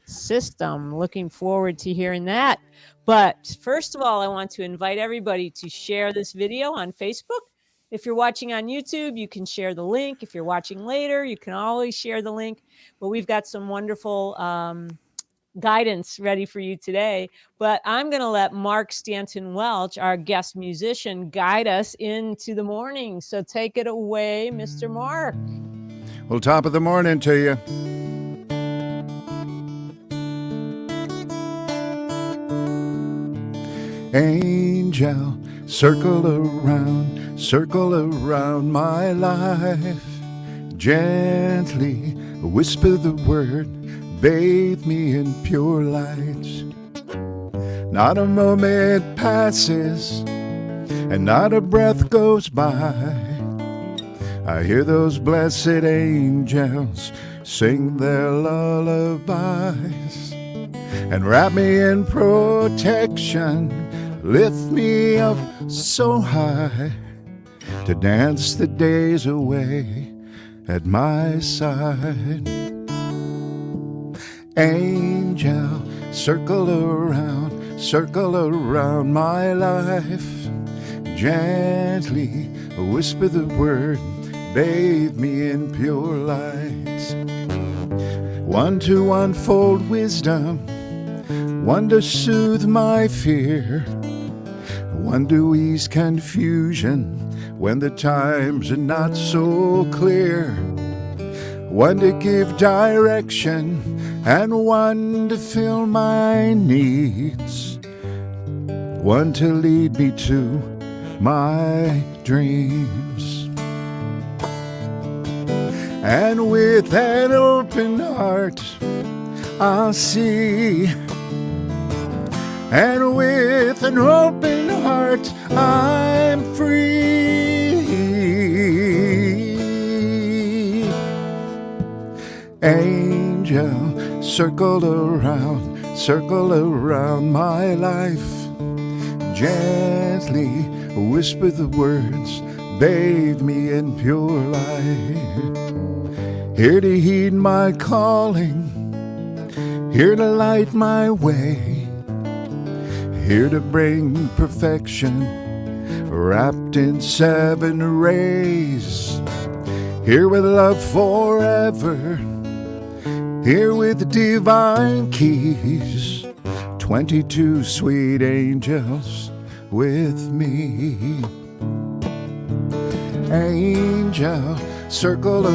system. Looking forward to hearing that. But first of all, I want to invite everybody to share this video on Facebook. If you're watching on YouTube, you can share the link. If you're watching later, you can always share the link. But we've got some wonderful guidance ready for you today. But I'm going to let Mark Stanton Welch, our guest musician, guide us into the morning. So take it away, Mr. Mark. Well, top of the morning to you. Angel, circle around my life. Gently whisper the word, bathe me in pure light. Not a moment passes, and not a breath goes by. I hear those blessed angels sing their lullabies and wrap me in protection, lift me up so high to dance the days away at my side. Angel, circle around my life. Gently whisper the word, bathe me in pure light. One to unfold wisdom, one to soothe my fear, one to ease confusion when the times are not so clear, one to give direction and one to fill my needs, one to lead me to my dreams. And with an open heart I'll see, and with an open heart I'm free. Angel, circle around my life. Gently whisper the words, bathe me in pure light. Here to heed my calling, here to light my way, here to bring perfection wrapped in 7 rays. Here with love forever, here with divine keys, 22 sweet angels with me. Angel, circle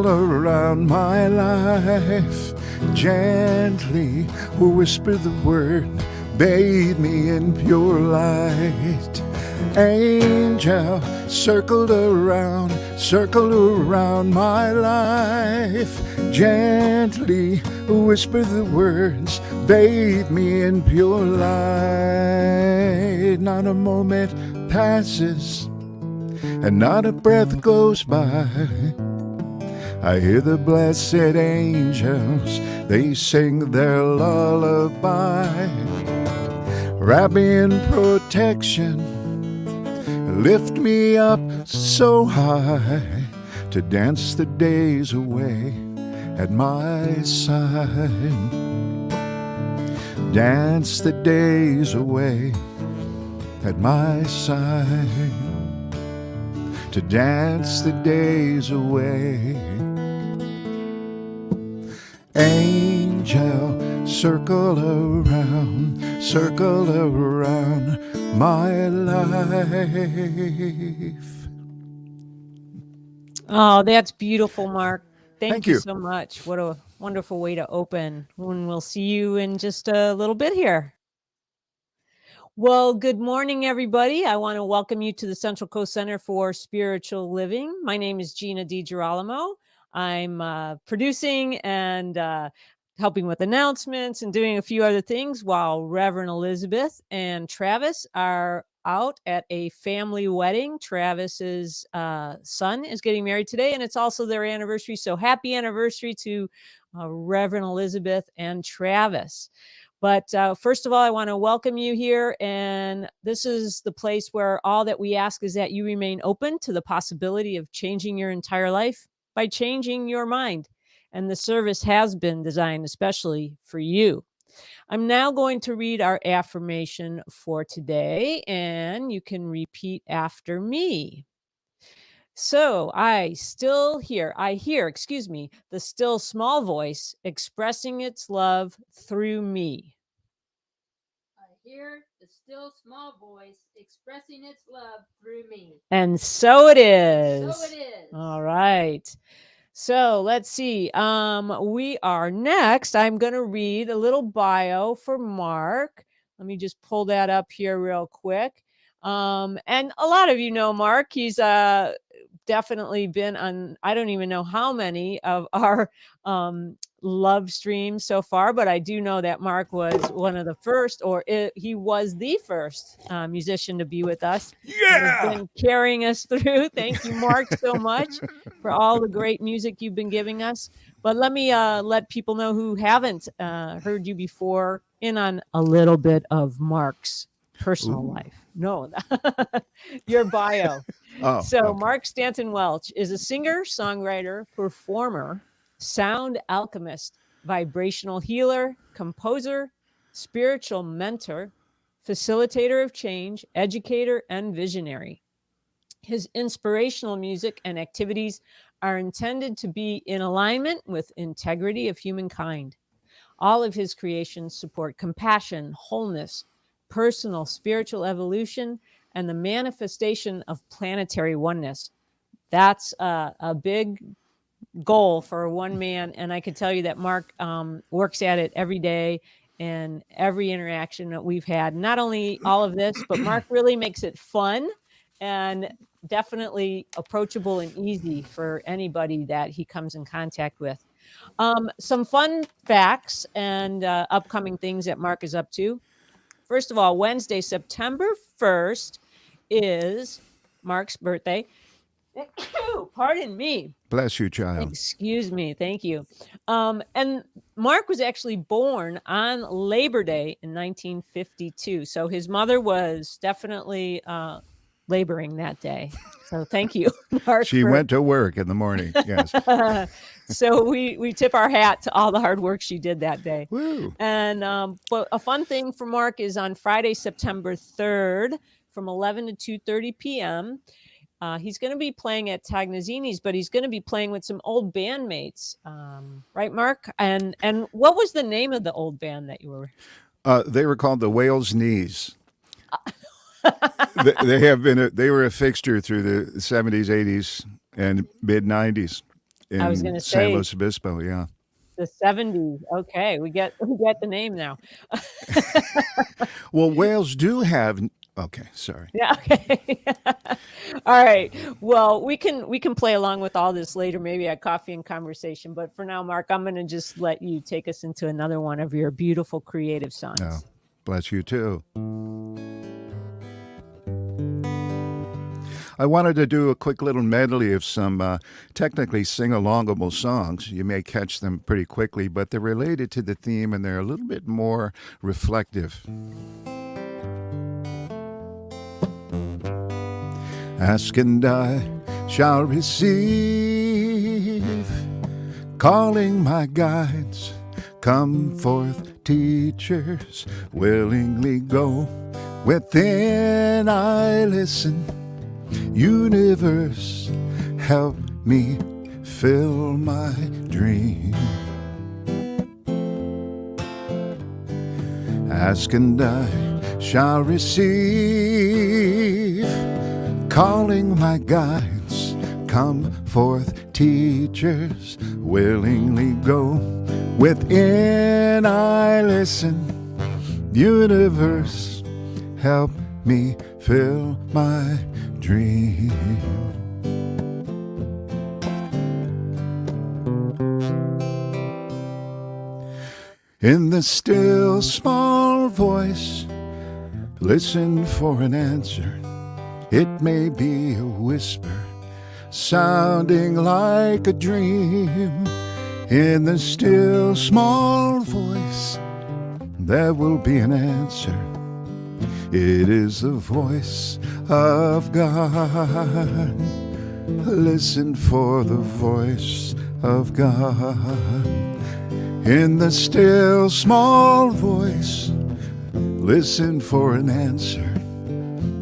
around my life. Gently whisper the word, bathe me in pure light. Angel, circle around my life. Gently whisper the words, bathe me in pure light. Not a moment passes, and not a breath goes by. I hear the blessed angels, they sing their lullaby. Wrap me in protection, lift me up so high to dance the days away at my side. Dance the days away at my side. To dance the days away. Angel, circle around my life. Oh, that's beautiful, Mark. Thank you you so much. What a wonderful way to open. And we'll see you in just a little bit here. Well, good morning, everybody. I want to welcome you to the Central Coast Center for Spiritual Living. My name is Gina DiGirolamo. I'm producing and helping with announcements and doing a few other things while Reverend Elizabeth and Travis are out at a family wedding. Travis's son is getting married today, and it's also their anniversary. So happy anniversary to Reverend Elizabeth and Travis. But first of all, I want to welcome you here. And this is the place where all that we ask is that you remain open to the possibility of changing your entire life by changing your mind. and the service has been designed especially for you. I'm now going to read our affirmation for today, and you can repeat after me. So I hear, the still small voice expressing its love through me. I hear the still small voice expressing its love through me. And so it is. So it is. All right. So let's see. We are next. I'm going to read a little bio for Mark. Let me just pull that up here real quick. And a lot of you know Mark. He's definitely been on, I don't even know how many of our love streams so far, but I do know that Mark was one of the first, he was the first musician to be with us. Yeah. Has been carrying us through. Thank you, Mark, so much for all the great music you've been giving us. But let me let people know who haven't heard you before in on a little bit of Mark's personal Ooh. life. No, your bio. Oh, So okay. Mark Stanton Welch is a singer, songwriter, performer, sound alchemist, vibrational healer, composer, spiritual mentor, facilitator of change, educator, and visionary. His inspirational music and activities are intended to be in alignment with integrity of humankind. All of his creations support compassion, wholeness, personal spiritual evolution, and the manifestation of planetary oneness. That's a big goal for one man, and I could tell you that Mark works at it every day and every interaction that we've had. Not only all of this, but Mark really makes it fun and definitely approachable and easy for anybody that he comes in contact with. Some fun facts and upcoming things that Mark is up to. First of all, Wednesday, September 1st is Mark's birthday. Pardon me. Bless you, child. Excuse me. Thank you. And Mark was actually born on Labor Day in 1952. So his mother was definitely laboring that day. So thank you, Mark. She went to work in the morning. Yes. So we tip our hat to all the hard work she did that day. Woo. And but a fun thing for Mark is on Friday, September 3rd from 11 to 2:30 p.m. He's going to be playing at Tagnazzini's, but he's going to be playing with some old bandmates, right, Mark? And what was the name of the old band that you were? They were called the Whale's Knees. They were a fixture through the 70s, 80s, and mid 90s in I was gonna San say- Luis Obispo. Yeah. The 70s. Okay, we get the name now. Well, whales do have. Okay, sorry. Yeah. Okay. All right. Well, we can play along with all this later, maybe at Coffee and Conversation. But for now, Mark, I'm going to just let you take us into another one of your beautiful creative songs. Oh, bless you too. I wanted to do a quick little medley of some technically sing-alongable songs. You may catch them pretty quickly, but they're related to the theme and they're a little bit more reflective. Ask and I shall receive, calling my guides, come forth teachers, willingly go, within I listen, universe help me fill my dream. Ask and I shall receive, calling my guides, come forth teachers, willingly go, within I listen, universe help me fill my dream. In the still small voice, listen for an answer. It may be a whisper, sounding like a dream. In the still small voice, there will be an answer. It is the voice of God. Listen for the voice of God. In the still small voice, listen for an answer.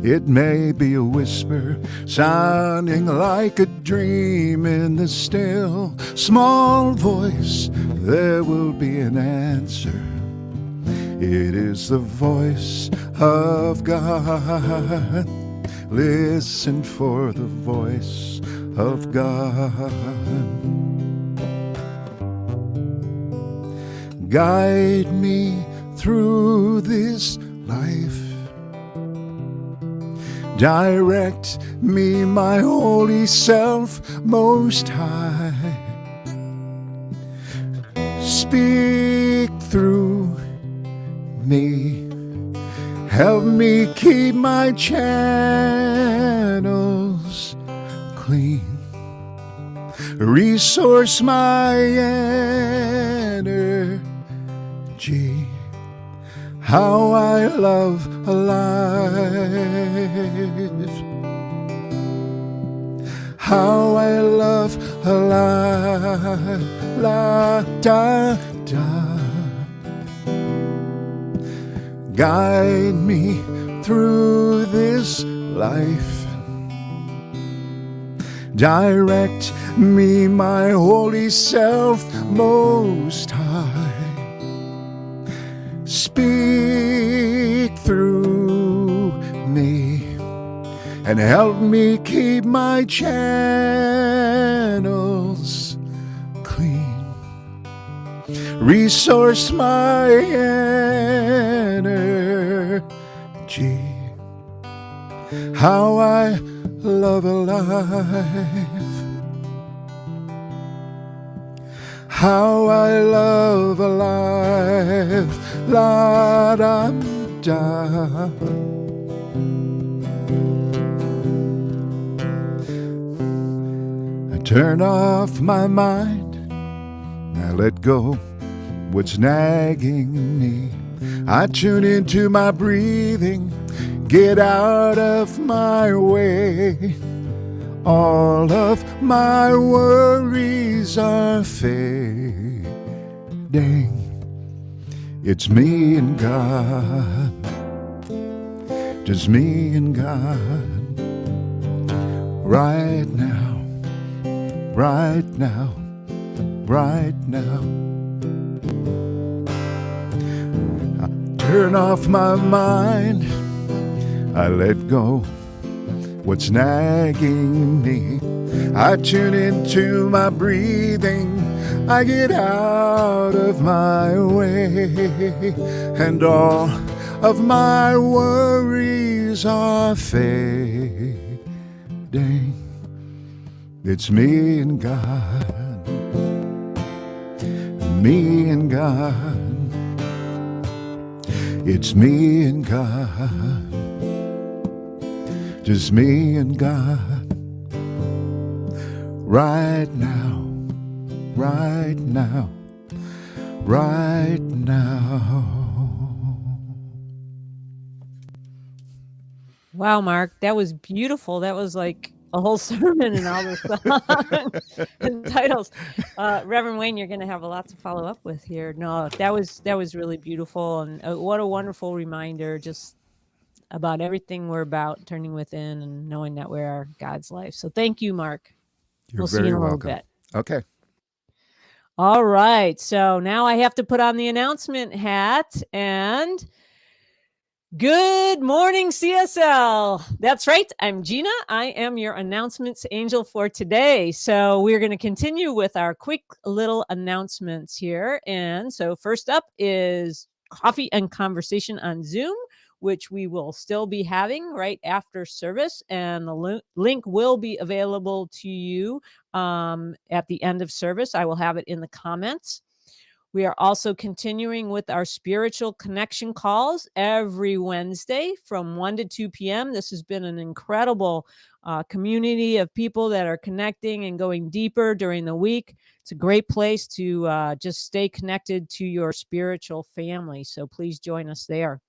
It may be a whisper sounding like a dream. In the still small voice, there will be an answer. It is the voice of God. Listen for the voice of God. Guide me through this life. Direct me, my holy self, most high. Speak through me. Help me keep my channels clean. Resource my energy. How I love alive. How I love alive. La da da. Guide me through this life. Direct me, my holy self, most high. Speak through me and help me keep my channels clean. Resource my energy. How I love alive. How I love alive. La da da. I turn off my mind. I let go what's nagging me. I tune into my breathing. Get out of my way. All of my worries are fading. It's me and God. Just me and God. Right now. Right now. Right now. I turn off my mind. I let go what's nagging me. I tune into my breathing. I get out of my way. And all of my worries are fading. It's me and God. Me and God. It's me and God. Just me and God. Right now. Right now. Right now. Wow, Mark, that was beautiful. That was like a whole sermon and all the songs and titles. Reverend Wayne, you're going to have a lot to follow up with here. No, that was really beautiful, and what a wonderful reminder, just about everything we're about, turning within and knowing that we're God's life. So thank you, Mark. You're We'll see you in very a little welcome. bit. Okay. All right. So now I have to put on the announcement hat and good morning, CSL. That's right. I'm Gina. I am your announcements angel for today. So we're going to continue with our quick little announcements here. And so first up is Coffee and Conversation on Zoom, which we will still be having right after service. And the link will be available to you at the end of service. I will have it in the comments. We are also continuing with our spiritual connection calls every Wednesday from 1 to 2 p.m. This has been an incredible community of people that are connecting and going deeper during the week. It's a great place to just stay connected to your spiritual family. So please join us there.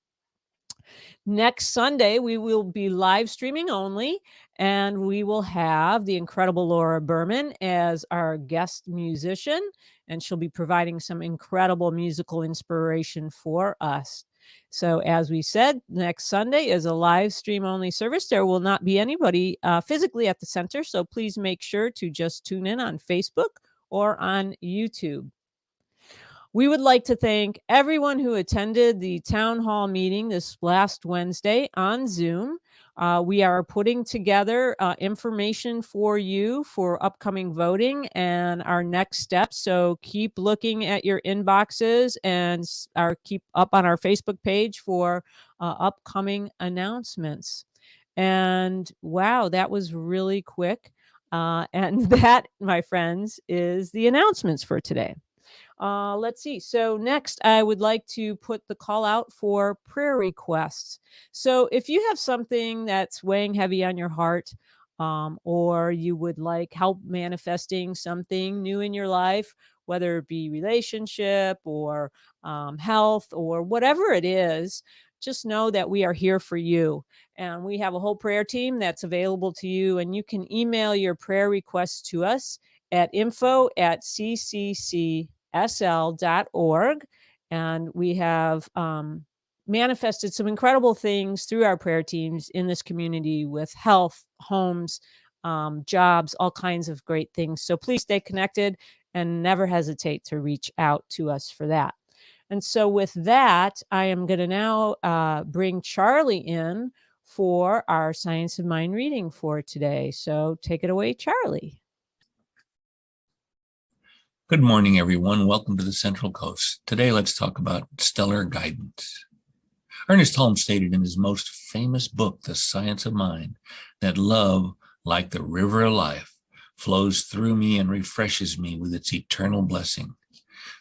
Next Sunday, we will be live streaming only, and we will have the incredible Laura Berman as our guest musician, and she'll be providing some incredible musical inspiration for us. So, as we said, next Sunday is a live stream only service. There will not be anybody physically at the center, so please make sure to just tune in on Facebook or on YouTube. We would like to thank everyone who attended the town hall meeting this last Wednesday on Zoom. We are putting together information for you for upcoming voting and our next steps. So keep looking at your inboxes and keep up on our Facebook page for upcoming announcements. And wow, that was really quick. And that, my friends, is the announcements for today. Let's see. So next, I would like to put the call out for prayer requests. So if you have something that's weighing heavy on your heart, or you would like help manifesting something new in your life, whether it be relationship or health or whatever it is, just know that we are here for you. And we have a whole prayer team that's available to you. And you can email your prayer requests to us at info@cccSL.org. And we have manifested some incredible things through our prayer teams in this community with health, homes, jobs, all kinds of great things. So please stay connected and never hesitate to reach out to us for that. And so with that, I am going to now bring Charlie in for our Science of Mind reading for today. So take it away, Charlie. Good morning, everyone. Welcome to the Central Coast. Today, let's talk about stellar guidance. Ernest Holmes stated in his most famous book, The Science of Mind, that love, like the river of life, flows through me and refreshes me with its eternal blessing.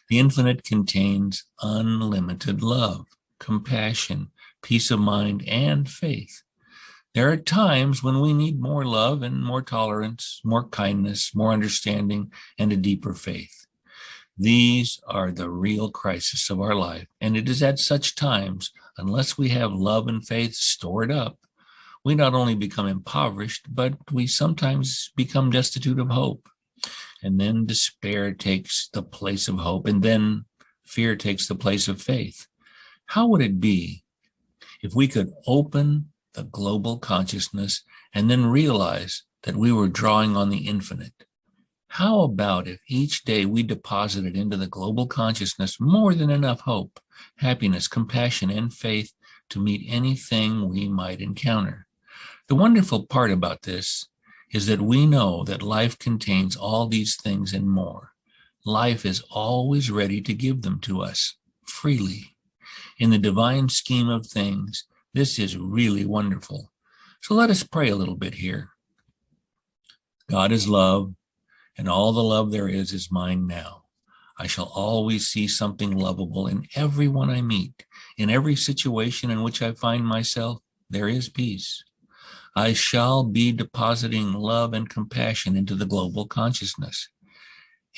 The infinite contains unlimited love, compassion, peace of mind, and faith. There are times when we need more love and more tolerance, more kindness, more understanding, and a deeper faith. These are the real crisis of our life, and it is at such times, unless we have love and faith stored up, we not only become impoverished, but we sometimes become destitute of hope. And then despair takes the place of hope, and then fear takes the place of faith. How would it be if we could open the global consciousness and then realize that we were drawing on the infinite? How about if each day we deposited into the global consciousness more than enough hope, happiness, compassion, and faith to meet anything we might encounter? The wonderful part about this is that we know that life contains all these things and more. Life is always ready to give them to us freely. In the divine scheme of things, this is really wonderful. So let us pray a little bit here. God is love, and all the love there is mine now. I shall always see something lovable in everyone I meet. In every situation in which I find myself, there is peace. I shall be depositing love and compassion into the global consciousness.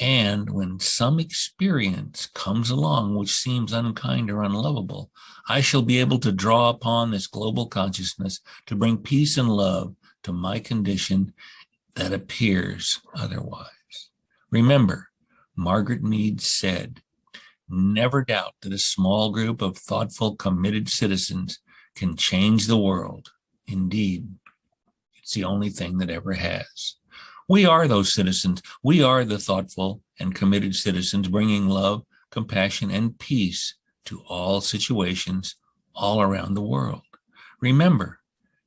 And when some experience comes along which seems unkind or unlovable, I shall be able to draw upon this global consciousness to bring peace and love to my condition that appears otherwise. Remember, Margaret Mead said, "Never doubt that a small group of thoughtful, committed citizens can change the world. Indeed, it's the only thing that ever has." We are those citizens. We are the thoughtful and committed citizens bringing love, compassion, and peace to all situations all around the world. Remember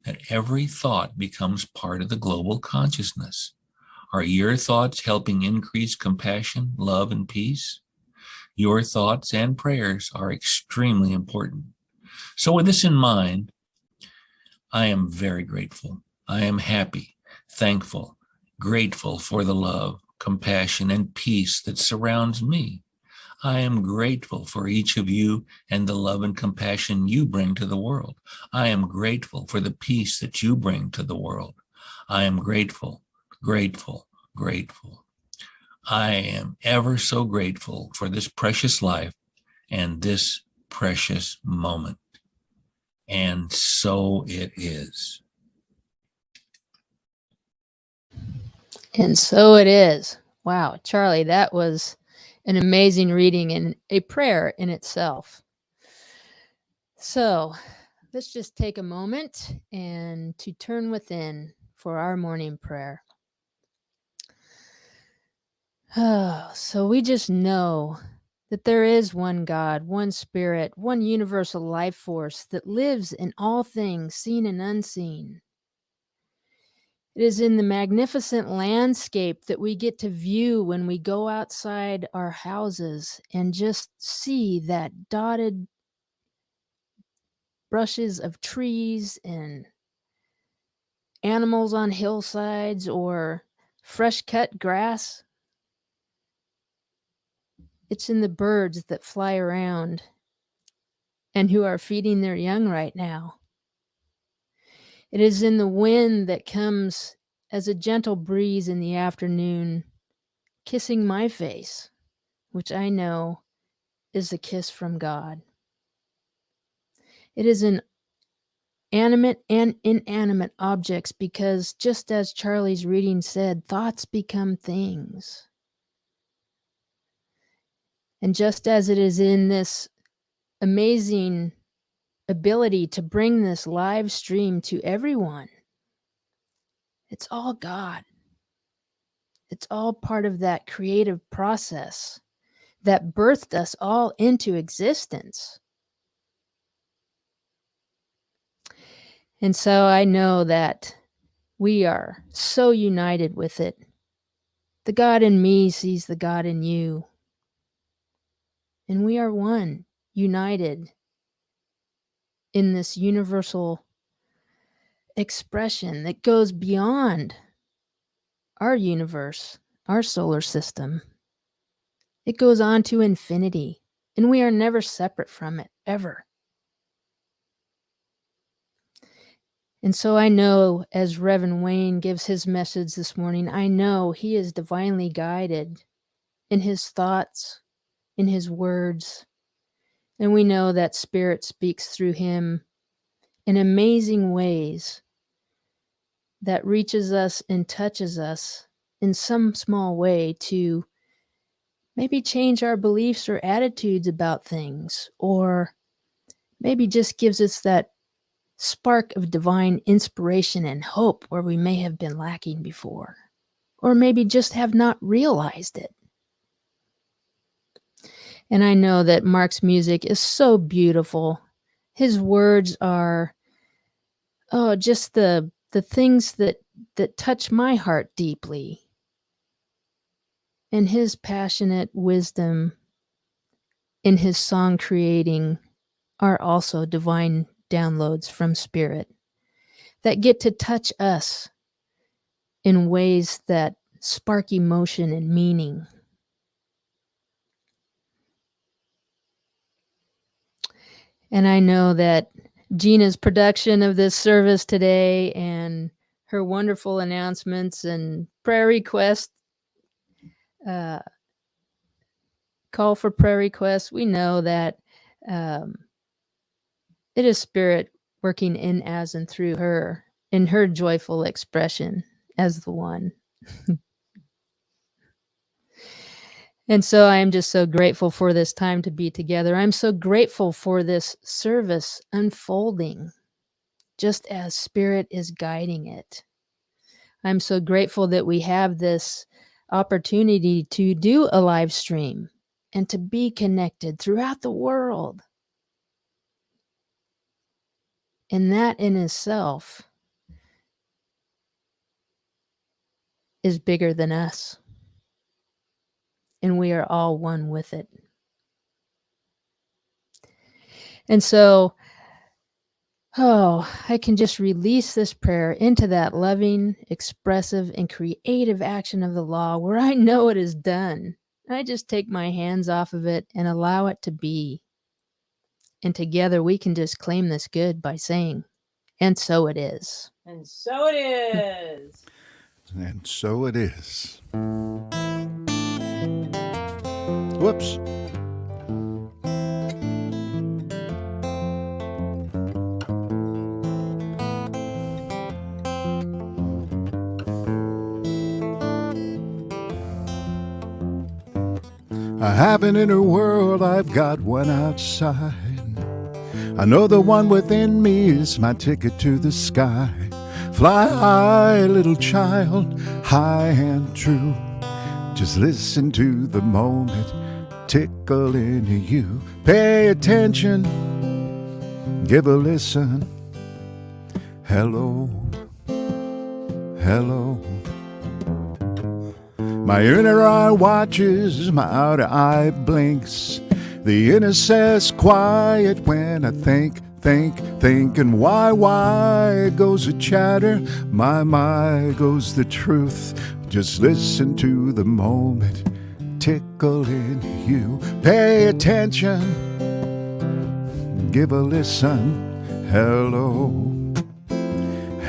that every thought becomes part of the global consciousness. Are your thoughts helping increase compassion, love, and peace? Your thoughts and prayers are extremely important. So with this in mind, I am very grateful. I am happy, thankful, grateful for the love, compassion, and peace that surrounds me. I am grateful for each of you and the love and compassion you bring to the world. I am grateful for the peace that you bring to the world. I am grateful, grateful, grateful. I am ever so grateful for this precious life and this precious moment. And so it is. And so it is. Wow, Charlie, that was an amazing reading and a prayer in itself. So let's just take a moment and to turn within for our morning prayer. So we just know that there is one God, one Spirit, one universal life force that lives in all things, seen and unseen. It is in the magnificent landscape that we get to view when we go outside our houses and just see that dotted brushes of trees and animals on hillsides or fresh cut grass. It's in the birds that fly around and who are feeding their young right now. It is in the wind that comes as a gentle breeze in the afternoon, kissing my face, which I know is a kiss from God. It is in animate and inanimate objects because, just as Charlie's reading said, thoughts become things. And just as it is in this amazing ability to bring this live stream to everyone, it's all God. It's all part of that creative process that birthed us all into existence. And so I know that we are so united with it. The God in me sees the God in you. And we are one, united in this universal expression that goes beyond our universe, our solar system. It goes on to infinity, and we are never separate from it, ever. And so I know, as Reverend Wayne gives his message this morning, I know he is divinely guided in his thoughts, in his words. And we know that Spirit speaks through him in amazing ways that reaches us and touches us in some small way to maybe change our beliefs or attitudes about things, or maybe just gives us that spark of divine inspiration and hope where we may have been lacking before, or maybe just have not realized it. And I know that Mark's music is so beautiful. His words are, just the things that touch my heart deeply. And his passionate wisdom in his song creating are also divine downloads from Spirit that get to touch us in ways that spark emotion and meaning. And I know that Gina's production of this service today and her wonderful announcements and prayer requests, call for prayer requests, we know that it is Spirit working in, as, and through her in her joyful expression as the one. And so I am just so grateful for this time to be together. I'm so grateful for this service unfolding just as Spirit is guiding it. I'm so grateful that we have this opportunity to do a live stream and to be connected throughout the world. And that in itself is bigger than us. And we are all one with it. And so, I can just release this prayer into that loving, expressive, and creative action of the law where I know it is done. I just take my hands off of it and allow it to be. And together we can just claim this good by saying, and so it is. And so it is. And so it is. Whoops. I have an inner world, I've got one outside. I know the one within me is my ticket to the sky. Fly high, little child, high and true. Just listen to the moment tickle into you. Pay attention, give a listen. Hello, hello. My inner eye watches, my outer eye blinks. The inner says quiet when I think, and why goes the chatter, my goes the truth. Just listen to the moment tickle in you. Pay attention, give a listen. Hello,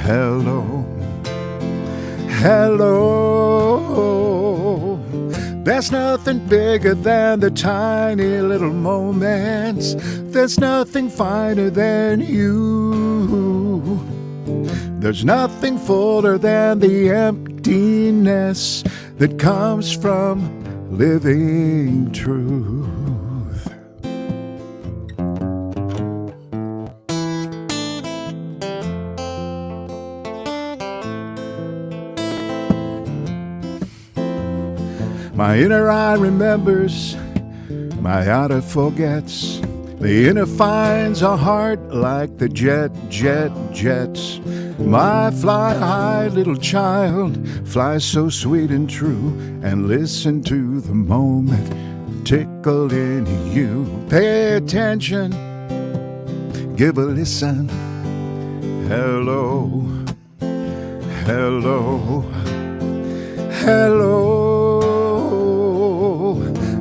hello, hello. There's nothing bigger than the tiny little moments. There's nothing finer than you. There's nothing fuller than the emptiness that comes from living truth. My inner eye remembers, my outer forgets. The inner finds a heart like the jets. My fly high little child, fly so sweet and true, and listen to the moment tickle in you. Pay attention, give a listen. Hello, hello, hello.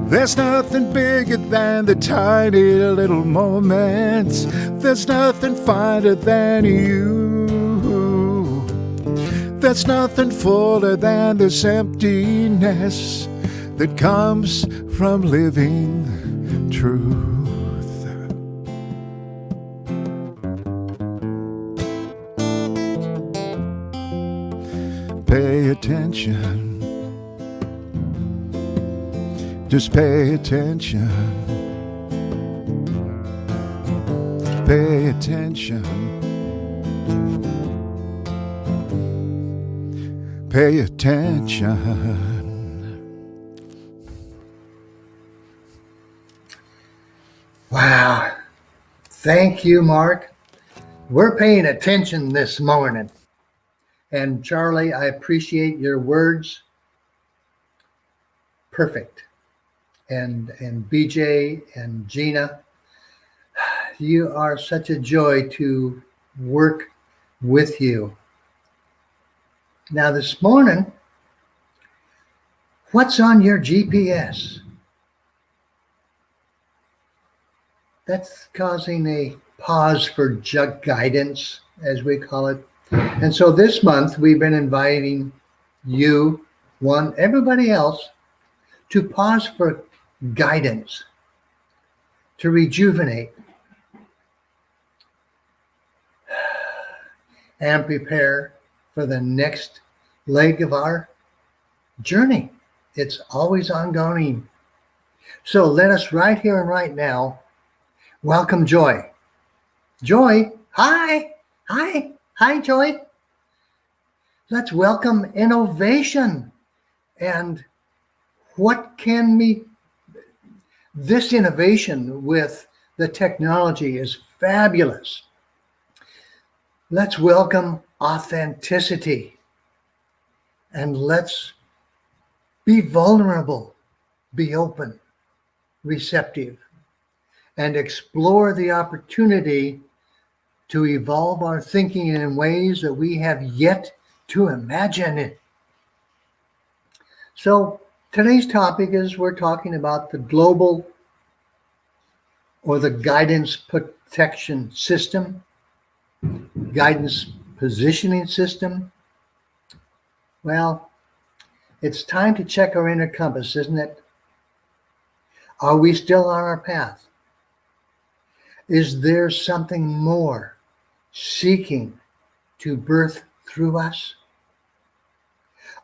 There's nothing bigger than the tiny little moments. There's nothing finer than you. There's nothing fuller than this emptiness that comes from living truth. Pay attention. Just pay attention. Pay attention. Pay attention. Wow. Thank you, Mark. We're paying attention this morning. And Charlie, I appreciate your words. Perfect. And BJ and Gina, you are such a joy to work with you. Now this morning, what's on your GPS? That's causing a pause for guidance, as we call it. And so this month, we've been inviting you, everybody else, to pause for guidance, to rejuvenate, and prepare for the next leg of our journey. It's always ongoing. So let us right here and right now welcome Joy. Joy, hi, Joy. Let's welcome innovation. And what can this innovation with the technology is fabulous. Let's welcome authenticity. And let's be vulnerable, be open, receptive, and explore the opportunity to evolve our thinking in ways that we have yet to imagine it. So today's topic is we're talking about the global or the guidance protection system, guidance positioning system. Well, it's time to check our inner compass, isn't it? Are we still on our path? Is there something more seeking to birth through us?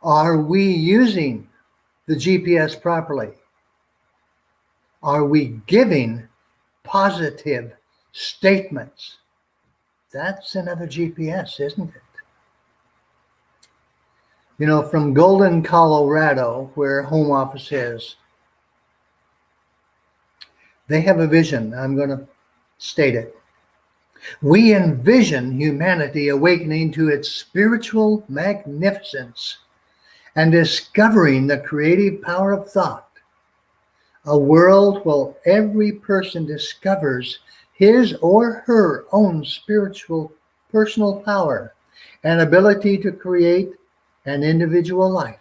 Are we using the G.P.S. properly? Are we giving positive statements? That's another GPS, isn't it? You know, from Golden, Colorado, where home office is, they have a vision. I'm going to state it. We envision humanity awakening to its spiritual magnificence and discovering the creative power of thought. A world where every person discovers his or her own spiritual personal power and ability to create an individual life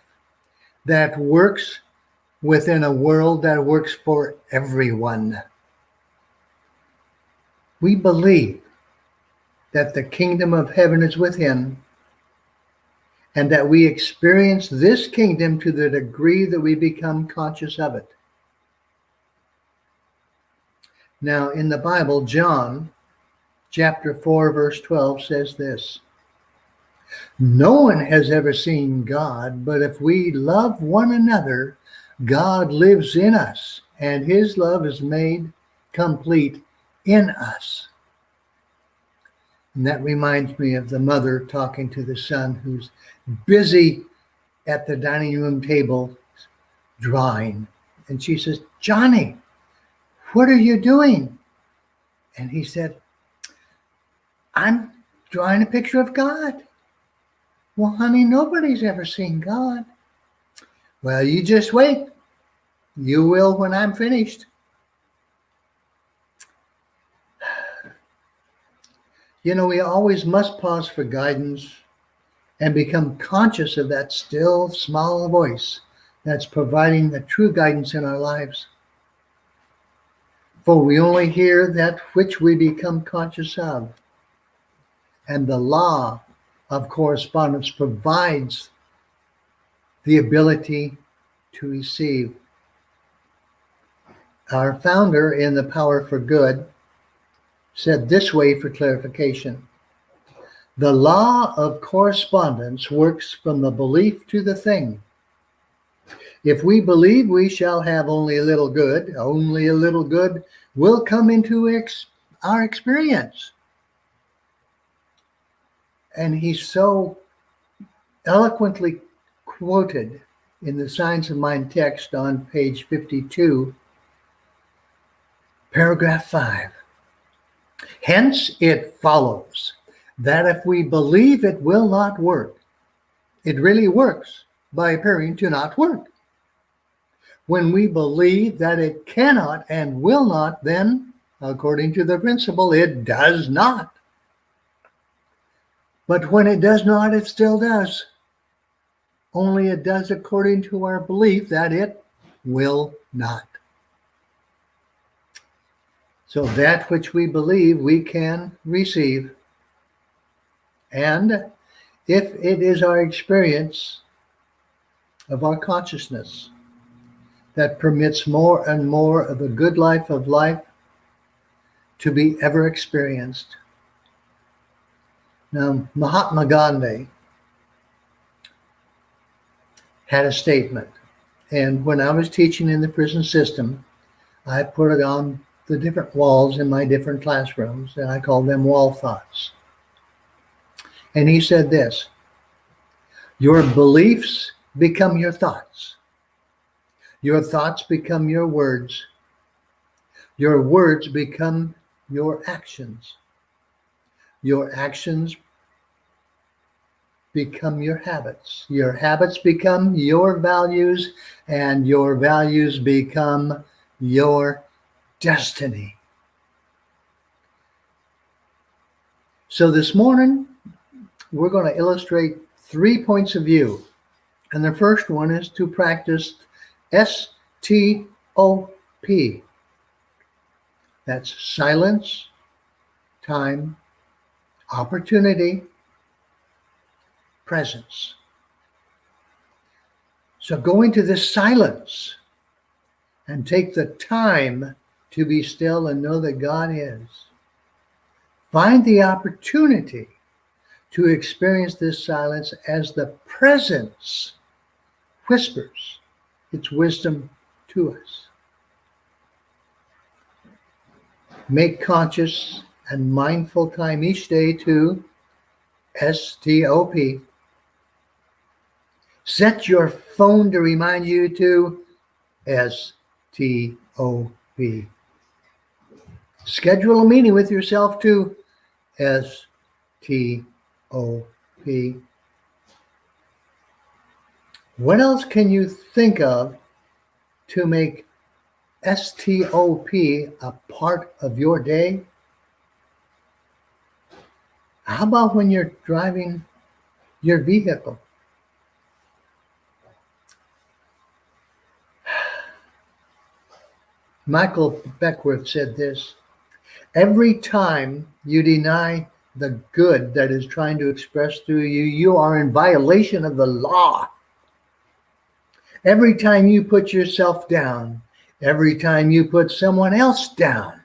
that works within a world that works for everyone. We believe that the kingdom of heaven is within, and that we experience this kingdom to the degree that we become conscious of it. Now, in the Bible, John chapter 4, verse 12 says this: "No one has ever seen God, but if we love one another, God lives in us, and his love is made complete in us." And that reminds me of the mother talking to the son who's busy at the dining room table drawing. And she says, "Johnny, what are you doing?" And he said, "I'm drawing a picture of God." "Well, honey, nobody's ever seen God." "Well, you just wait. You will when I'm finished." You know, we always must pause for guidance and become conscious of that still small voice that's providing the true guidance in our lives. For we only hear that which we become conscious of. And the law of correspondence provides the ability to receive. Our founder in The Power for Good said this way for clarification: the law of correspondence works from the belief to the thing. If we believe we shall have only a little good will come into our experience. And he's so eloquently quoted in the Signs of Mind text on page 52, paragraph 5. "Hence it follows that if we believe it will not work, it really works by appearing to not work. When we believe that it cannot and will not, then, according to the principle, it does not. But when it does not, it still does. Only it does according to our belief that it will not." So that which we believe we can receive. And if it is our experience of our consciousness that permits more and more of the good life of life to be ever experienced. Now, Mahatma Gandhi had a statement, and when I was teaching in the prison system, I put it on the different walls in my different classrooms, and I call them wall thoughts. And he said this: "Your beliefs become your thoughts. Your thoughts become your words. Your words become your actions. Your actions become your habits. Your habits become your values, and your values become your destiny." So this morning, we're going to illustrate 3 points of view. And the first one is to practice STOP. That's silence, time, opportunity, presence. So go into this silence and take the time to be still and know that God is. Find the opportunity to experience this silence as the presence whispers its wisdom to us. Make conscious and mindful time each day to STOP. Set your phone to remind you to STOP. Schedule a meeting with yourself to STOP. What else can you think of to make STOP a part of your day? How about when you're driving your vehicle? Michael Beckworth said this: every time you deny the good that is trying to express through you, you are in violation of the law. Every time you put yourself down, every time you put someone else down,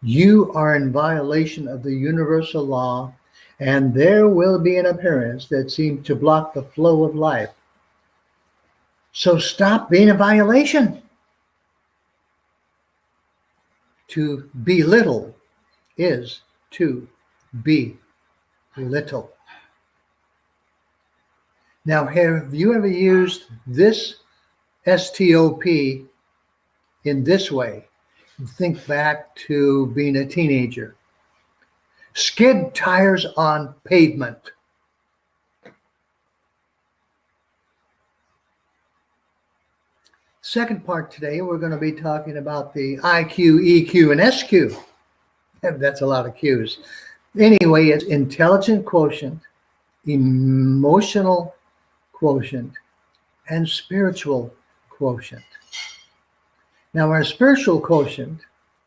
you are in violation of the universal law, and there will be an appearance that seems to block the flow of life. So stop being a violation. To belittle is to be little. Now, have you ever used this STOP in this way? Think back to being a teenager. Skid tires on pavement. Second part today, we're going to be talking about the IQ, EQ, and SQ. That's a lot of Qs. Anyway, it's intelligent quotient, emotional quotient, and spiritual quotient. Now, our spiritual quotient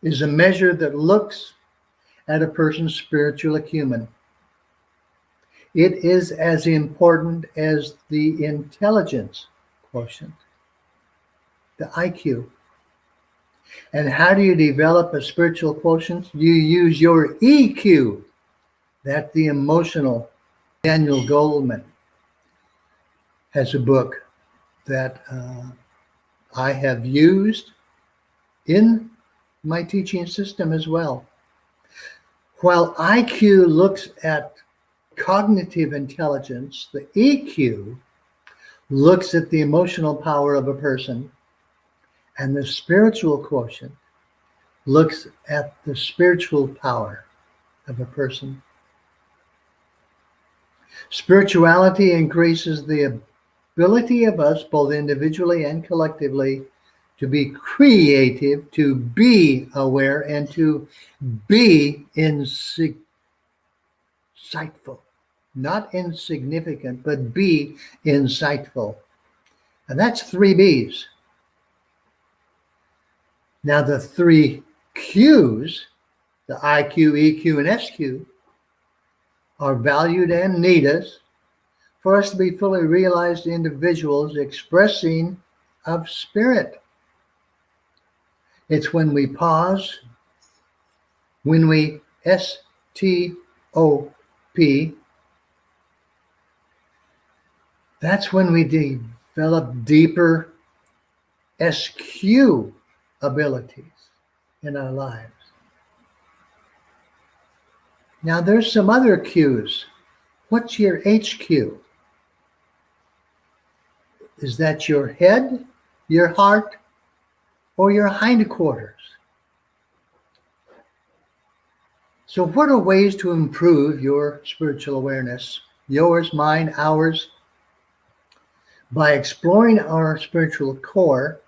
is a measure that looks at a person's spiritual acumen. It is as important as the intelligence quotient, the IQ. And how do you develop a spiritual quotient? You use your EQ. That's the emotional. Daniel Goleman has a book that I have used in my teaching system as well. While IQ looks at cognitive intelligence, the EQ looks at the emotional power of a person, and the spiritual quotient looks at the spiritual power of a person. Spirituality increases the ability of us, both individually and collectively, to be creative, to be aware, and to be insightful. Not insignificant, but be insightful. And that's 3 B's. Now the 3 Qs, the IQ, EQ, and SQ, are valued and need us for us to be fully realized individuals expressing of spirit. It's when we pause, when we STOP, that's when we develop deeper SQ abilities in our lives. Now there's some other Qs. What's your HQ? Is that your head, your heart, or your hindquarters? So what are ways to improve your spiritual awareness? Yours, mine, ours? By exploring our spiritual core,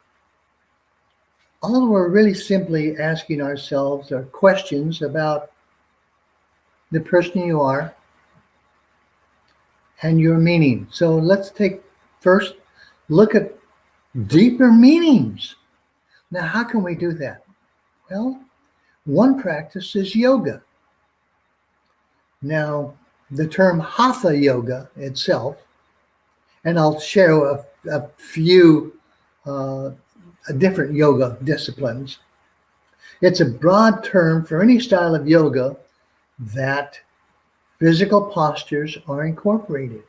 all we're really simply asking ourselves are questions about the person you are and your meaning. So let's take first look at deeper meanings. Now, how can we do that? Well, one practice is yoga. Now, the term hatha yoga itself, and I'll share a few different yoga disciplines. It's a broad term for any style of yoga that physical postures are incorporated.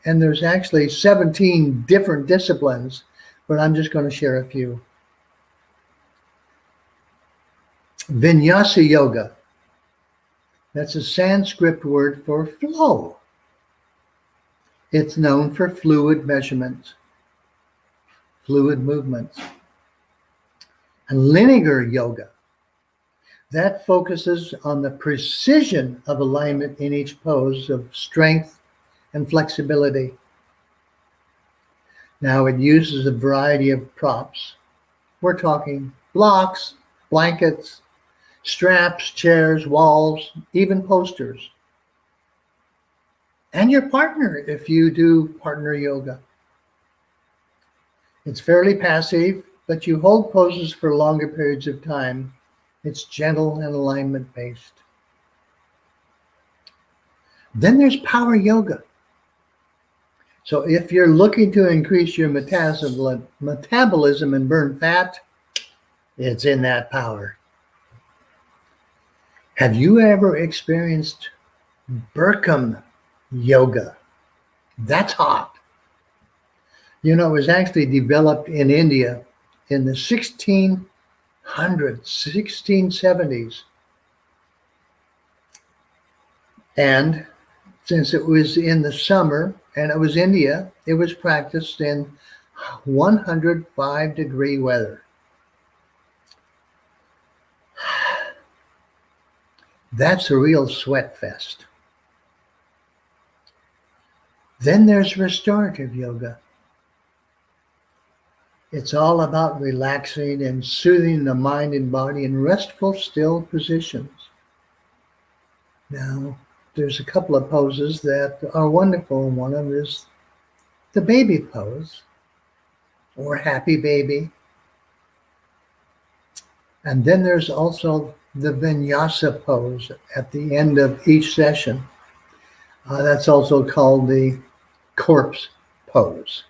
And there's actually 17 different disciplines, but I'm just going to share a few. Vinyasa yoga. That's a Sanskrit word for flow. It's known for fluid measurements, fluid movements. And linear yoga. That focuses on the precision of alignment in each pose of strength and flexibility. Now it uses a variety of props. We're talking blocks, blankets, straps, chairs, walls, even posters. And your partner if you do partner yoga. It's fairly passive, but you hold poses for longer periods of time. It's gentle and alignment based. Then there's power yoga. So if you're looking to increase your metabolism and burn fat, it's in that power. Have you ever experienced Bikram yoga? That's hot. You know, it was actually developed in India in the 1670s. And since it was in the summer and it was India, it was practiced in 105-degree weather. That's a real sweat fest. Then there's restorative yoga. It's all about relaxing and soothing the mind and body in restful, still positions. Now, there's a couple of poses that are wonderful. One of them is the baby pose, or happy baby. And then there's also the vinyasa pose at the end of each session. That's also called the corpse pose.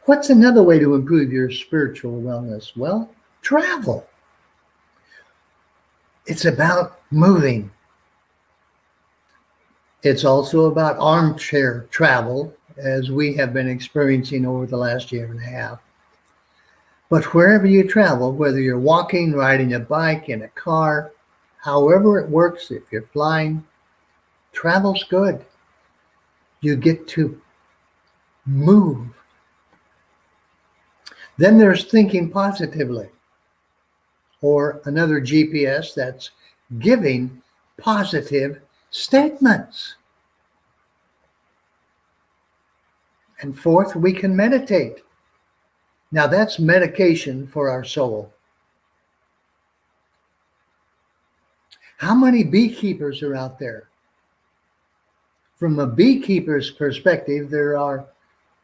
What's another way to improve your spiritual wellness? Well, travel. It's about moving. It's also about armchair travel, as we have been experiencing over the last year and a half. But wherever you travel, whether you're walking, riding a bike, in a car, however it works, if you're flying, travel's good. You get to move. Then there's thinking positively, or another G.P.S, that's giving positive statements. And fourth, we can meditate. Now that's medication for our soul. How many beekeepers are out there? From a beekeeper's perspective, there are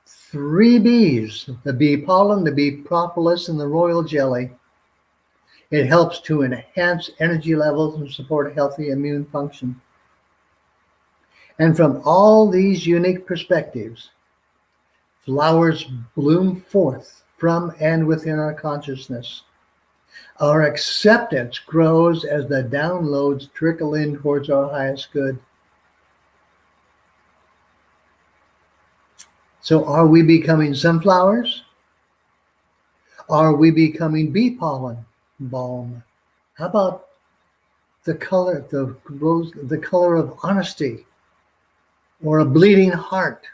3 bees: the bee pollen, the bee propolis, and the royal jelly. It helps to enhance energy levels and support a healthy immune function. And from all these unique perspectives, flowers bloom forth from and within our consciousness. Our acceptance grows as the downloads trickle in towards our highest good. So are we becoming sunflowers? Are we becoming bee pollen, balm? How about the color, the color of honesty, or a bleeding heart,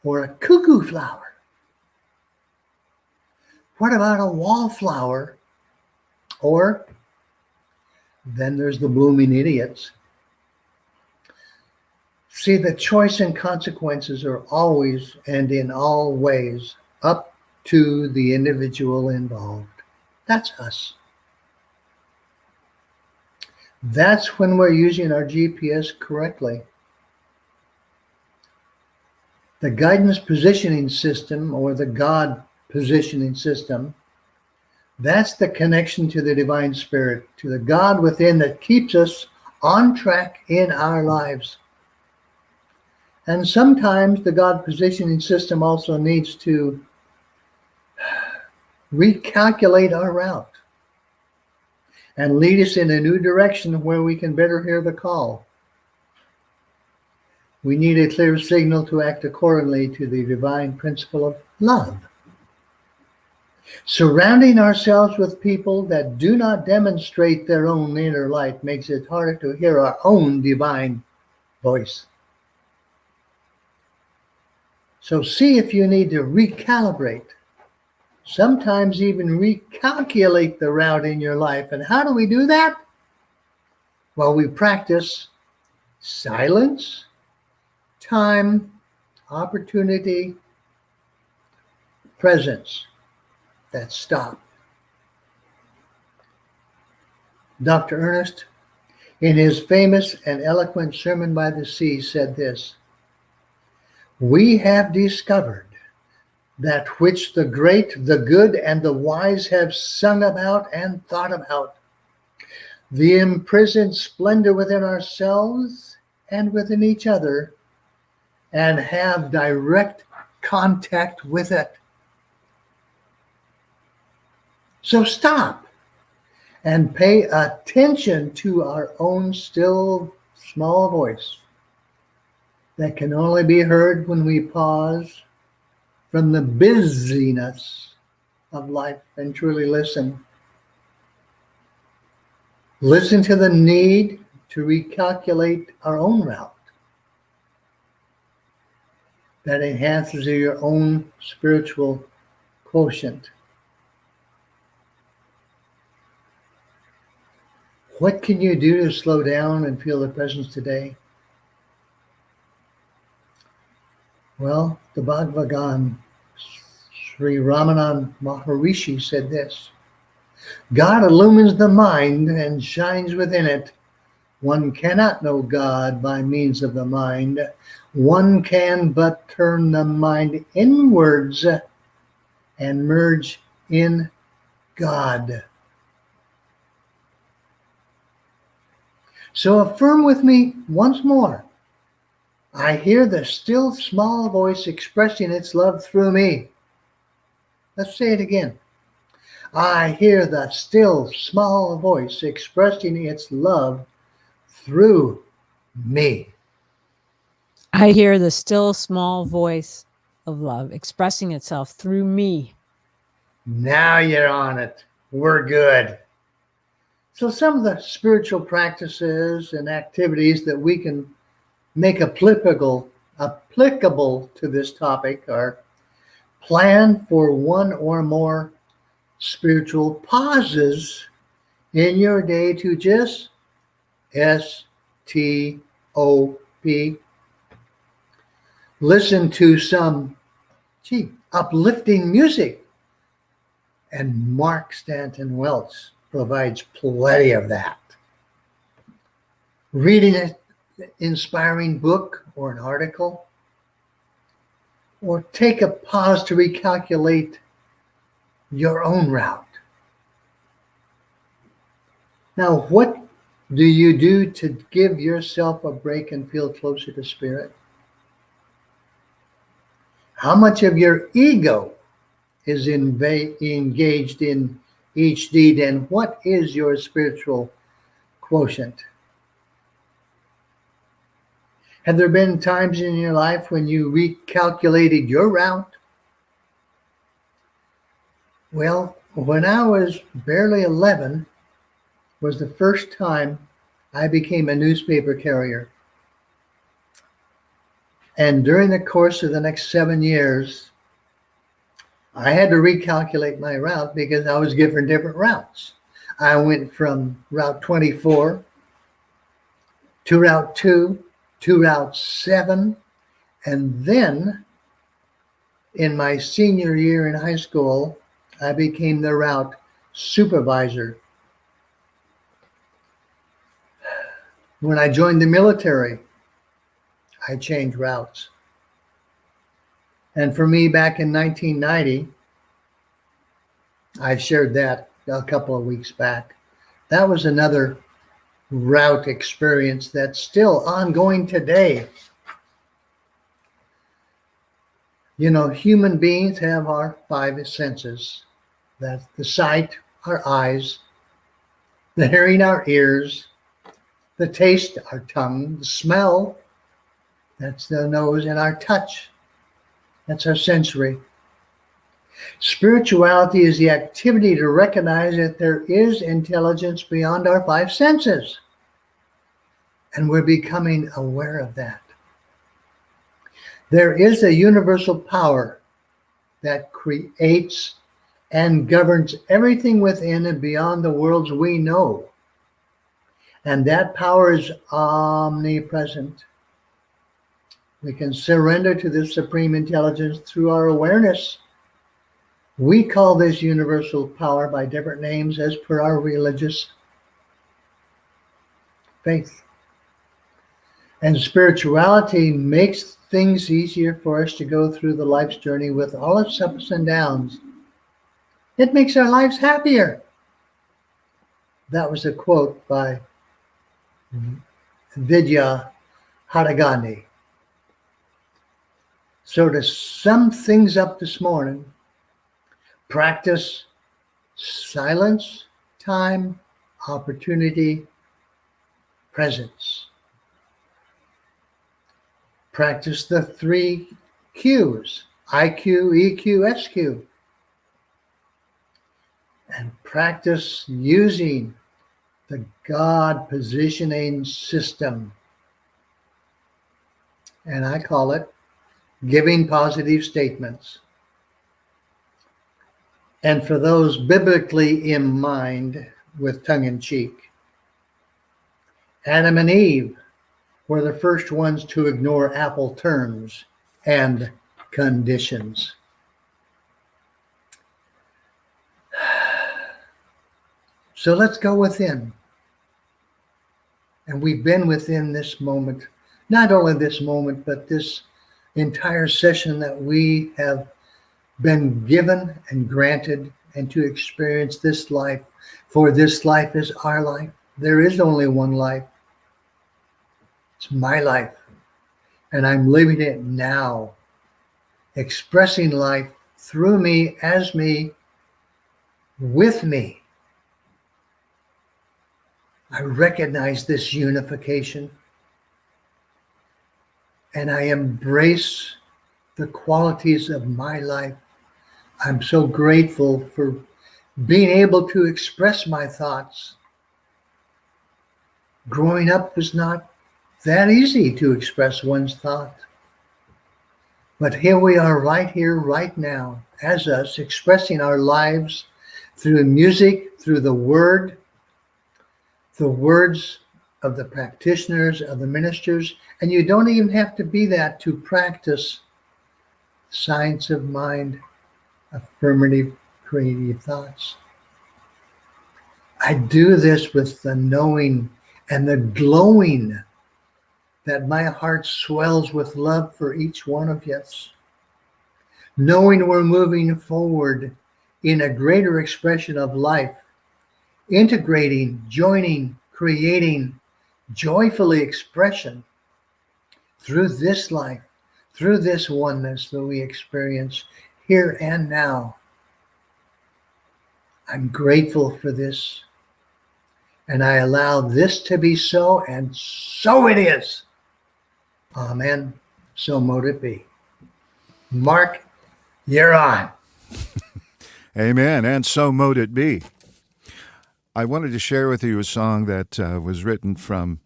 or a cuckoo flower? What about a wallflower? Or then there's the blooming idiots. See, the choice and consequences are always and in all ways up to the individual involved. That's us. That's when we're using our G.P.S correctly. The guidance positioning system, or the God positioning system, that's the connection to the divine spirit, to the God within that keeps us on track in our lives. And sometimes the God positioning system also needs to recalculate our route and lead us in a new direction where we can better hear the call. We need a clear signal to act accordingly to the divine principle of love. Surrounding ourselves with people that do not demonstrate their own inner light makes it harder to hear our own divine voice. So see if you need to recalibrate, sometimes even recalculate the route in your life. And how do we do that? Well, we practice silence, time, opportunity, presence. That stop. Dr. Ernest, in his famous and eloquent Sermon by the Sea, said this: "We have discovered that which the great, the good, and the wise have sung about and thought about, the imprisoned splendor within ourselves and within each other, and have direct contact with it." So stop and pay attention to our own still small voice that can only be heard when we pause from the busyness of life and truly listen. Listen to the need to recalculate our own route that enhances your own spiritual quotient. What can you do to slow down and feel the presence today? Well, the Bhagavatam, Sri Ramanand Maharishi said this: "God illumines the mind and shines within it. One cannot know God by means of the mind. One can but turn the mind inwards and merge in God." So affirm with me once more: I hear the still small voice expressing its love through me. Let's say it again. I hear the still small voice expressing its love through me. I hear the still small voice of love expressing itself through me. Now you're on it. We're good. So some of the spiritual practices and activities that we can make applicable to this topic are: plan for one or more spiritual pauses in your day to just STOP. Listen to some uplifting music. And Mark Stanton Welch provides plenty of that. Reading an inspiring book or an article, or take a pause to recalculate your own route. Now, what do you do to give yourself a break and feel closer to Spirit? How much of your ego is engaged in each deed, and what is your spiritual quotient? Have there been times in your life when you recalculated your route? Well, when I was barely 11 was the first time I became a newspaper carrier. And during the course of the next 7 years, I had to recalculate my route because I was given different routes. I went from Route 24 to Route 2 to Route 7, and then in my senior year in high school, I became the route supervisor. When I joined the military, I changed routes. And for me, back in 1990, I shared that a couple of weeks back. That was another route experience that's still ongoing today. You know, human beings have our 5 senses. That's the sight, our eyes, the hearing, our ears, the taste, our tongue, the smell, that's the nose, and our touch, that's our sensory. Spirituality is the activity to recognize that there is intelligence beyond our five senses. And we're becoming aware of that. There is a universal power that creates and governs everything within and beyond the worlds we know. And that power is omnipresent. We can surrender to this supreme intelligence through our awareness. We call this universal power by different names as per our religious faith. And spirituality makes things easier for us to go through the life's journey with all its ups and downs. It makes our lives happier. That was a quote by Vidya Haragandhi. So to sum things up this morning, practice silence, time, opportunity, presence. Practice the 3 Qs, IQ, EQ, SQ. And practice using the God positioning system. And I call it giving positive statements. And for those biblically in mind, with tongue in cheek, Adam and Eve were the first ones to ignore apple terms and conditions. So let's go within. And we've been within this moment, not only this moment, but this entire session that we have been given and granted and to experience this life. For this life is our life. There is only one life. It's my life. And I'm living it now, expressing life through me, as me, with me. I recognize this unification and I embrace the qualities of my life. I'm so grateful for being able to express my thoughts. Growing up was not that easy to express one's thought. But here we are right here, right now, as us, expressing our lives through music, through the words of the practitioners, of the ministers. And you don't even have to be that to practice science of mind, affirmative, creative thoughts. I do this with the knowing and the glowing that my heart swells with love for each one of us. Knowing we're moving forward in a greater expression of life, integrating, joining, creating, joyfully expression through this life, through this oneness that we experience here and now. I'm grateful for this, and I allow this to be so, and so it is. Amen. So mote it be. Mark, you're on. Amen. And so mote it be. I wanted to share with you a song that was written from,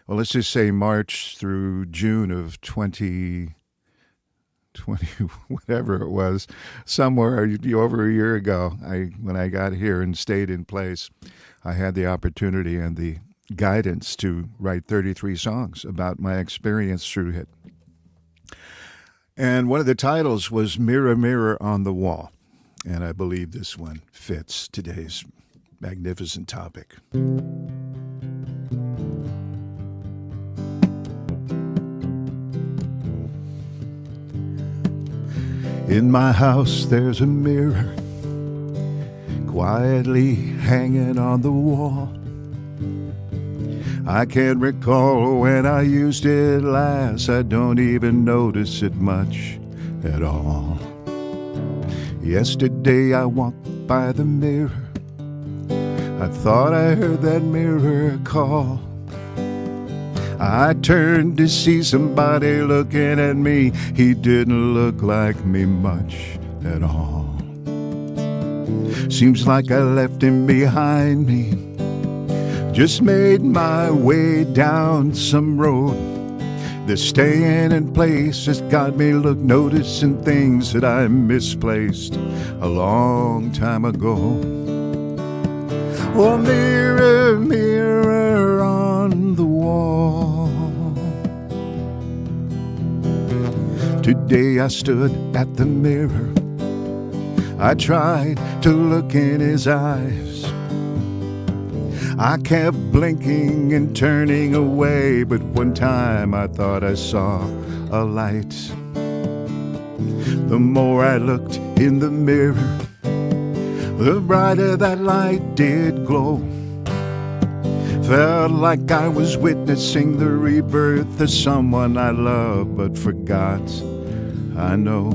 well, let's just say March through June of 2020, whatever it was, somewhere over a year ago. When I got here and stayed in place, I had the opportunity and the guidance to write 33 songs about my experience through it. And one of the titles was Mirror, Mirror on the Wall. And I believe this one fits today's magnificent topic. In my house there's a mirror quietly hanging on the wall. I can't recall when I used it last. I don't even notice it much at all. Yesterday I walked by the mirror. I thought I heard that mirror call. I turned to see somebody looking at me. He didn't look like me much at all. Seems like I left him behind me. Just made my way down some road. The staying in place has got me noticing things that I misplaced a long time ago. Oh, mirror, mirror on the wall. Today I stood at the mirror. I tried to look in his eyes. I kept blinking and turning away, but one time I thought I saw a light. The more I looked in the mirror, the brighter that light did glow. Felt like I was witnessing the rebirth of someone I loved but forgot. I know.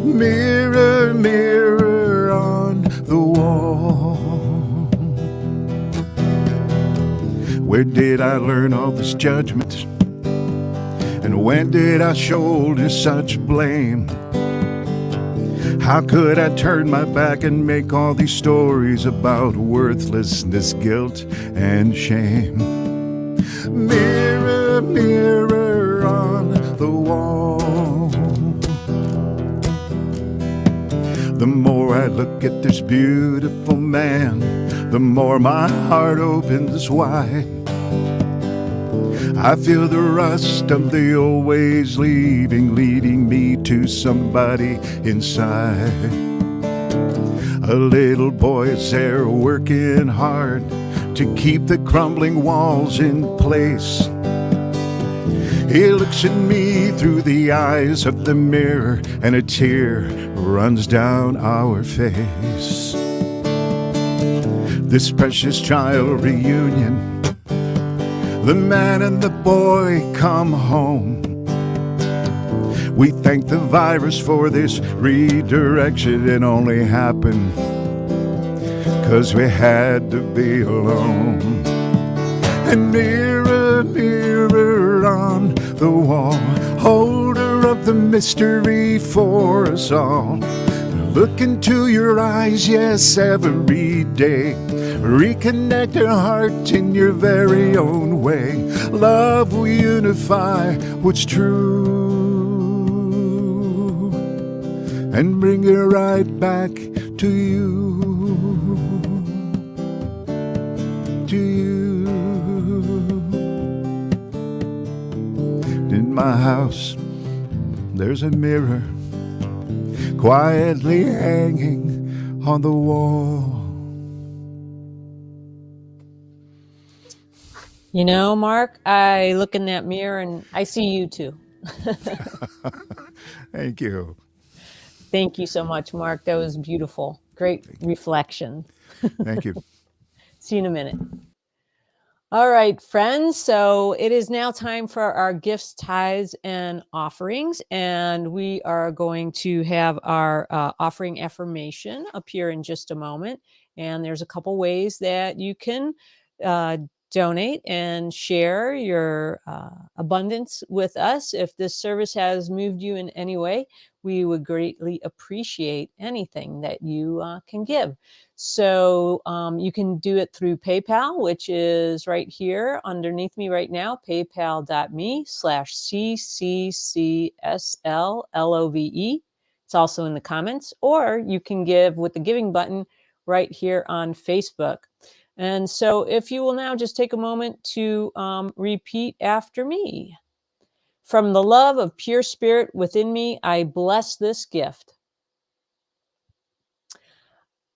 Mirror, mirror on the wall. Where did I learn all this judgment? And when did I shoulder such blame? How could I turn my back and make all these stories about worthlessness, guilt, and shame? Mirror, mirror on the wall. The more I look at this beautiful man, the more my heart opens wide. I feel the rust of the old ways leaving me to somebody inside. A little boy is there working hard to keep the crumbling walls in place. He looks at me through the eyes of the mirror, and a tear runs down our face. This precious child reunion, the man and the boy come home. We thank the virus for this redirection. It only happened 'cause we had to be alone. And mirror, mirror on the wall, holder of the mystery for us all. Look into your eyes, yes, every day. Reconnect your heart in your very own way. Love will unify what's true and bring it right back to you. To you. In my house, there's a mirror quietly hanging on the wall. You know, Mark, I look in that mirror and I see you too. Thank you. Thank you so much, Mark. That was beautiful. Great reflection. Thank you. See you in a minute. All right, friends. So it is now time for our gifts, tithes, and offerings. And we are going to have our offering affirmation up here in just a moment. And there's a couple ways that you can donate and share your abundance with us. If this service has moved you in any way, we would greatly appreciate anything that you can give. So you can do it through PayPal, which is right here underneath me right now, paypal.me/CCCSLLOVE. It's also in the comments, or you can give with the giving button right here on Facebook. And so if you will now just take a moment to repeat after me. From the love of pure spirit within me, I bless this gift.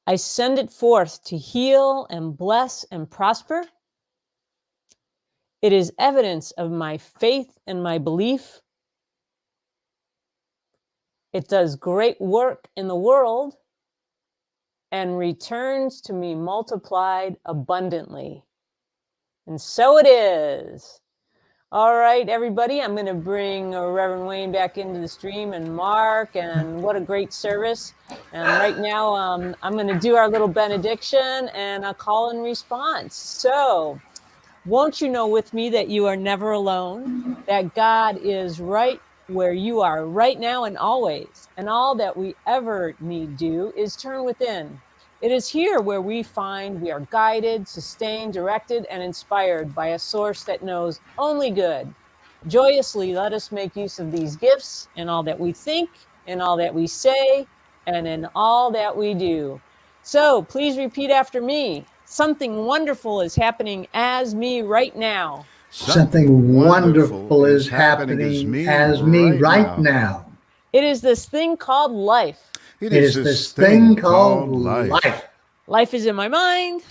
I send it forth to heal and bless and prosper. It is evidence of my faith and my belief. It does great work in the world and returns to me multiplied abundantly. And so it is. All right, everybody, I'm going to bring Reverend Wayne back into the stream, and Mark, and what a great service. And right now, I'm going to do our little benediction and a call and response. So, won't you know with me that you are never alone, that God is right where you are right now and always, and all that we ever need do is turn within. It is here where we find we are guided, sustained, directed, and inspired by a source that knows only good. Joyously, let us make use of these gifts in all that we think, in all that we say, and in all that we do. So please repeat after me. Something wonderful is happening as me right now. Something wonderful is happening as me right now. It is this thing called life. It is this thing called life. Life is in my mind.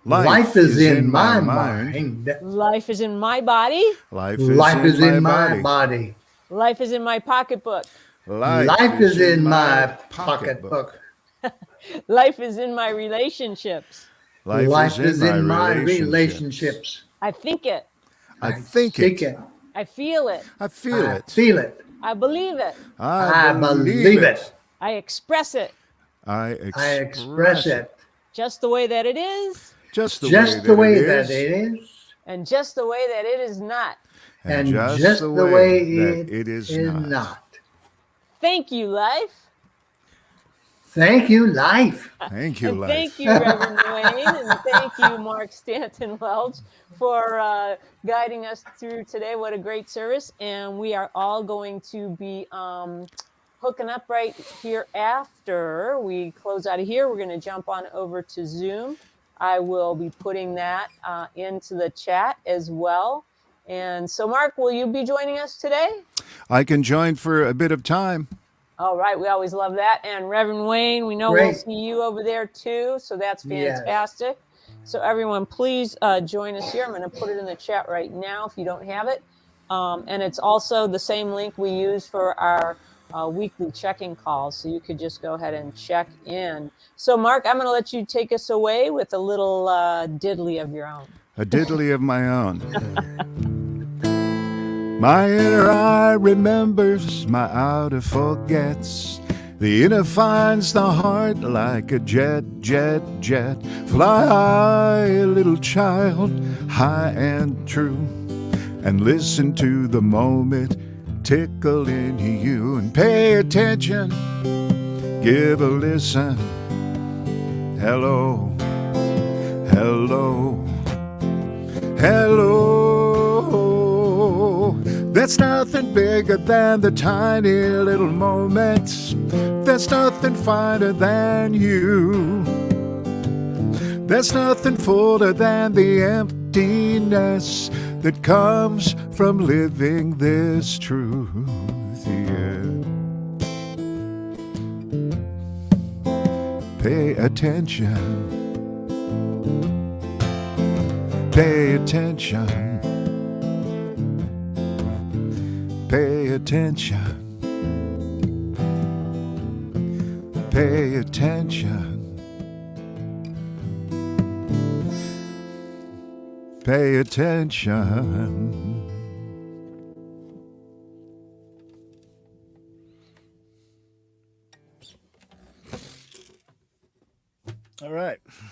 Life is in my mind. Life is in my body. Life is in my body. Life is in my pocketbook. Life is in my pocketbook. Life is in my relationships. Life is in my relationships. I think it. I think it. I feel it. I feel I it. feel it. I believe it. I believe it. I express it. I I express it. Just the way that it is. Just the way that it is. And just the way that it is not. And just the way it is not. Thank you, life. Thank you, life. Thank you, And life. thank you, Reverend Wayne, and thank you, Mark Stanton Welch, for guiding us through today. What a great service. And we are all going to be hooking up right here after we close out of here. We're going to jump on over to Zoom. I will be putting that into the chat as well. And so, Mark, will you be joining us today? I can join for a bit of time. All right. We always love that. And Reverend Wayne, we know we'll see you over there too. So that's fantastic. Yes. So everyone, please join us here. I'm going to put it in the chat right now if you don't have it. And it's also the same link we use for our weekly check-in calls. So you could just go ahead and check in. So Mark, I'm going to let you take us away with a little diddly of your own. A diddly of my own. My inner eye remembers, my outer forgets. The inner finds the heart like a jet, jet, jet. Fly high, little child, high and true, and listen to the moment tickle in you. And pay attention, give a listen. Hello, hello, hello. There's nothing bigger than the tiny little moments. There's nothing finer than you. There's nothing fuller than the emptiness that comes from living this truth. Yeah. Pay attention. Pay attention. Pay attention. Pay attention. Pay attention. All right.